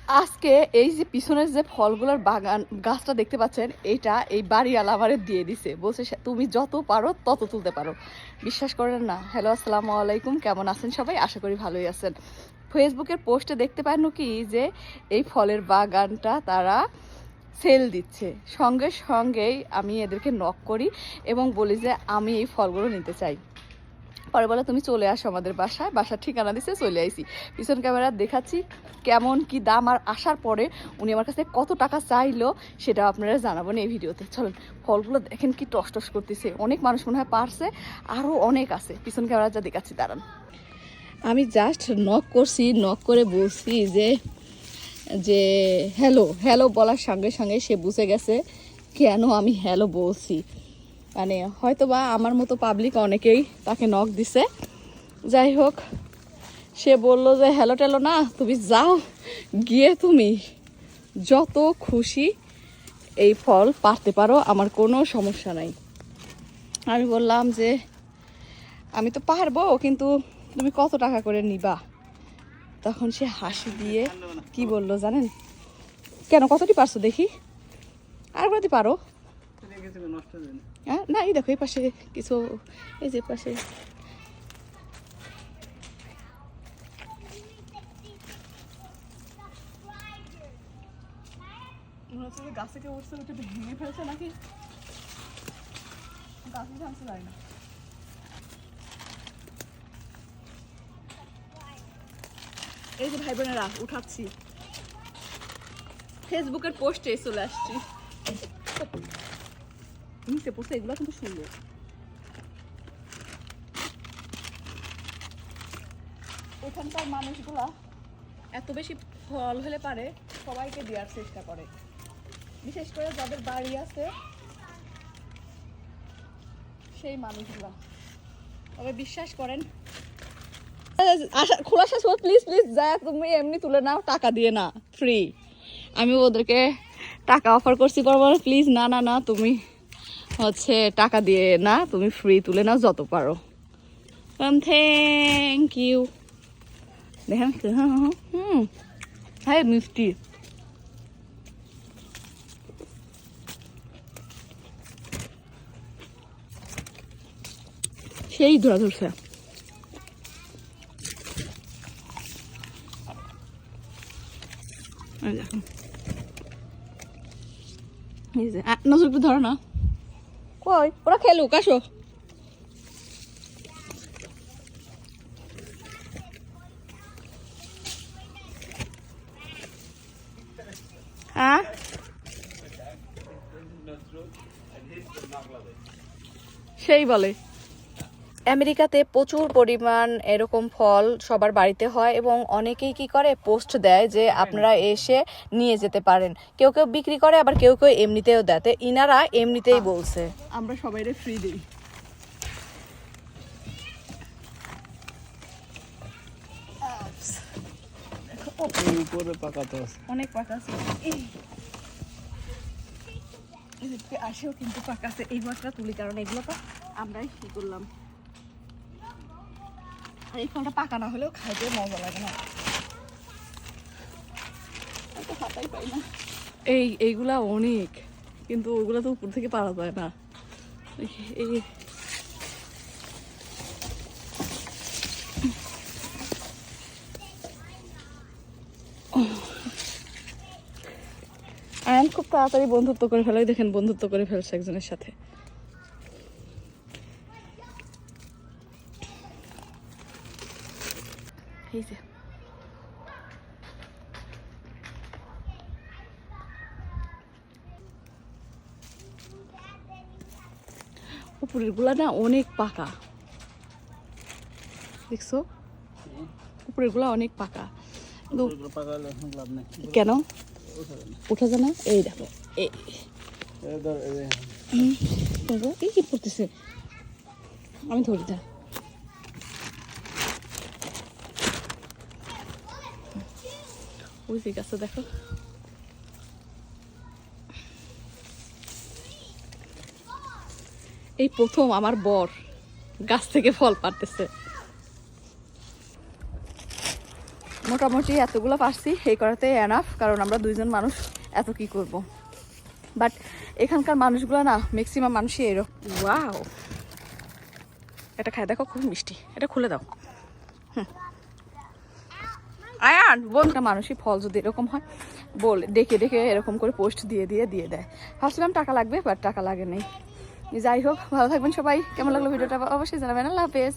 আজকে এই যে পিছনের যে ফলগুলোর বাগান গাছটা দেখতে পাচ্ছেন, এটা এই বাড়িওয়ালা আমারে দিয়ে দিছে, বলছে তুমি যত পারো তত তুলতে পারো। বিশ্বাস করেন না। হ্যালো, আসসালামু আলাইকুম, কেমন আছেন সবাই? আশা করি ভালোই আছেন। ফেসবুকের পোস্টে দেখতে পান কি যে এই ফলের বাগানটা তারা সেল দিচ্ছে। সঙ্গে সঙ্গেই আমি এদেরকে নক করি এবং বলি যে আমি এই ফলগুলো নিতে চাই। পরে বলে তুমি চলে আসো আমাদের বাসায়, বাসার ঠিকানা দিছে, চলে আইসি। পিছন ক্যামেরা দেখাচ্ছি কেমন কি দাম, আর আসার পরে উনি আমার কাছে কত টাকা চাইলো সেটা আপনারা জানাবেন এই ভিডিওতে। চলুন, ফলগুলো দেখেন কি টস টস করতেছে। অনেক মানুষ মনে হয় পারছে, আরও অনেক আছে। পিছন ক্যামেরা যা দেখাচ্ছি, দাঁড়ান। আমি জাস্ট নক করছি, নক করে বলছি যে যে হ্যালো হ্যালো বলার সঙ্গে সঙ্গে সে বুঝে গেছে কেন আমি হ্যালো বলছি। মানে হয়তো বা আমার মতো পাবলিক অনেকেই তাকে নক দিছে। যাই হোক, সে বলল যে হ্যালো টেলো না, তুমি যাও, গিয়ে তুমি যত খুশি এই ফল পারতে পারো, আমার কোনো সমস্যা নাই। আমি বললাম যে আমি তো পারবো, কিন্তু তুমি কত টাকা করে নিবা? তখন সে হাসি দিয়ে কি বললো জানেন? কেন, কতটি পারছো দেখি, আর কতটি পারো? হ্যাঁ না, এই দেখো এই পাশে কিছু, এই যে পাশে গাছে কেউ উঠছে, ওটা ভেঙে ফেলছে নাকি গাছে জানতে পারি না। এই যে ভাই বোনেরা উঠাচ্ছি, ফেসবুকের পোস্টে চলে আসছি। নিচে পড়ছে, এগুলো কিন্তু সুন্দর। এখানকার মানুষগুলা এত বেশি ফল হলে পারে সবাইকে দেওয়ার চেষ্টা করে, বিশেষ করে যাদের বাড়ি আছে সেই মানুষগুলা। তবে বিশ্বাস করেন, খোলা শেষ, প্লিজ প্লিজ যা, তুমি এমনি তুলে নাও, টাকা দিয়ে না, ফ্রি। আমি ওদেরকে টাকা অফার করছি, পর প্লিজ না না না, তুমি হচ্ছে টাকা দিয়ে না, তুমি ফ্রি তুলে নাও যত পারো। Thank you. দেখেন হ্যাঁ মিষ্টি। সেই ধরা ধরছে। নজর একটু ধরো না, কই ওরা খেলুক, আসো। হ্যাঁ সেই বলে। আমেরিকাতে প্রচুর পরিমাণ এরকম ফল সবার বাড়িতে হয় এবং অনেকেই কি করে পোস্ট দেয় যে আপনারা এসে নিয়ে যেতে পারেন। কেউ কেউ বিক্রি করে, আবার কেউ কেউ এমনিতেও দেয়। তো ইনারা এমনিতেই বলছে আমরা সবাইরে ফ্রি দিই। অনেক পাকা আছে, আসেও কিন্তু পাকা আছে। এই মাছটা তুলি, কারণ এগুলো তো আমরাই কি করলাম। আর এই ফলটা পাকা না হলেও খাইতে মজা লাগে না, হাতাই পাই না। এইগুলা অনেক, কিন্তু ওগুলা তো উপর থেকে পারা যায় না। এই আয়ন খুব তাড়াতাড়ি বন্ধুত্ব করে ফেলে, দেখেন বন্ধুত্ব করে ফেলছে একজনের সাথে। এই যে উপরের গুলা না অনেক পাকা, দেখছো? উপরের গুলা অনেক পাকা। কেন উঠা যায় না? এই দেখো এই কি পড়তেছে, আমি ধরি না। ওই যে গাছে দেখো, এই প্রথম আমার বর গাছ থেকে ফল পাড়তেছে। মোটামুটি এতগুলো পারছি, এই করাতে এনাফ, কারণ আমরা 2 জন মানুষ, এত কি করব। বাট এখানকার মানুষগুলো না ম্যাক্সিমাম মানুষই এরকম। ওয়াও, এটা খায় দেখো, খুব মিষ্টি, এটা খুলে দাও। আয়ান বন্ধুটা মানুষই ফল যদি এরকম হয় বলে ডেকে ডেকে এরকম করে পোস্ট দিয়ে দেয়। ভাবছিলাম টাকা লাগবে, বাট টাকা লাগে নেই। যাই হোক, ভালো থাকবেন সবাই। কেমন লাগলো ভিডিওটা অবশ্যই জানাবেন। আল্লাহ হাফেজ।